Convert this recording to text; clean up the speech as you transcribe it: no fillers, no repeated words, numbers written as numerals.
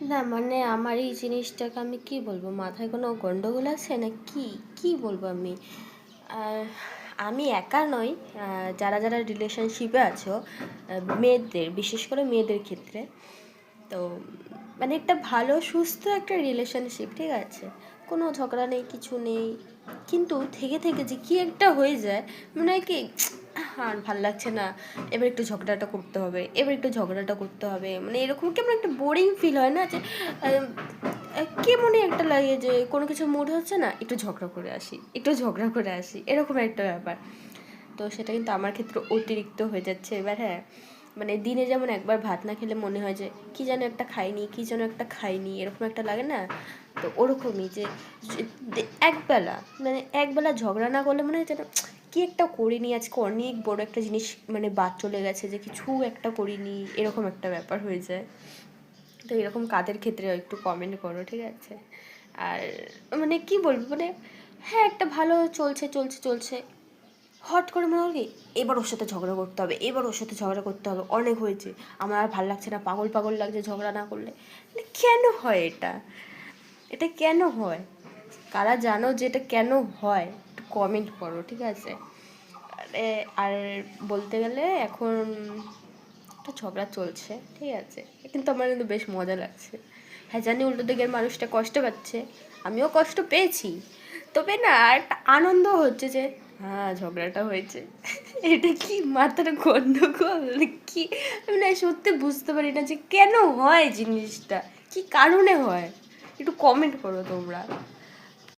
না মানে আমার এই জিনিসটাকে আমি কি বলবো, মাথায় কোনো গন্ডগোল আছে না কি, কি বলবো আমি। আর আমি একা নই, যারা যারা রিলেশনশিপে আছো, মেয়েদের, বিশেষ করে মেয়েদের ক্ষেত্রে, তো মানে একটা ভালো সুস্থ একটা রিলেশনশিপ, ঠিক আছে, কোনো ঝগড়া নেই, কিছু নেই, কিন্তু থেকে থেকে যে কি একটা হয়ে যায়, মনে হয় কি আর ভাল লাগছে না, এবার একটু ঝগড়াটা করতে হবে, এবার একটু ঝগড়াটা করতে হবে, মানে এরকম কেমন একটা বোরিং ফিল হয় না, যে কেমনই একটা লাগে যে কোনো কিছু মুড হচ্ছে না, একটু ঝগড়া করে আসি, একটু ঝগড়া করে আসি, এরকম একটা ব্যাপার। তো সেটা কিন্তু আমার ক্ষেত্রে অতিরিক্ত হয়ে যাচ্ছে এবার। হ্যাঁ, মানে দিনে যেমন একবার ভাত না খেলে মনে হয় যে কী যেন একটা খাইনি, কী যেন একটা খাইনি, এরকম একটা লাগে না। তো ওরকমই যে একবেলা, মানে একবেলা ঝগড়া না করলে মনে হয় যেন কী একটা করিনি আজকে, অনেক বড় একটা জিনিস মানে বাদ চলে গেছে, যে কিছু একটা করিনি, এরকম একটা ব্যাপার হয়ে যায়। তো এরকম কাদের ক্ষেত্রে একটু কমেন্ট করো, ঠিক আছে। আর মানে কি বলবো, মানে হ্যাঁ একটা ভালো চলছে চলছে চলছে, হট করে মনে হল কি এবার ওর সাথে ঝগড়া করতে হবে, এবার ওর সাথে ঝগড়া করতে হবে, অনেক হয়েছে, আমার আর ভালো লাগছে না, পাগল পাগল লাগছে ঝগড়া না করলে। মানে কেন হয় এটা, এটা কেন হয়? কারা জানো যে এটা কেন হয়, একটু কমেন্ট করো, ঠিক আছে। আরে আর বলতে গেলে এখন একটা ঝগড়া চলছে, ঠিক আছে, কিন্তু আমার কিন্তু বেশ মজা লাগছে। হ্যাঁ জানি উল্টো দিকের মানুষটা কষ্ট পাচ্ছে, আমিও কষ্ট পেয়েছি, তবে না আর একটা আনন্দ হচ্ছে যে হ্যাঁ ঝগড়াটা হয়েছে। এটা কি মাথার গন্ডগোল কি, আমি না সত্যি বুঝতে পারি না যে কেন হয় জিনিসটা, কি কারণে হয়, একটু কমেন্ট করো তোমরা।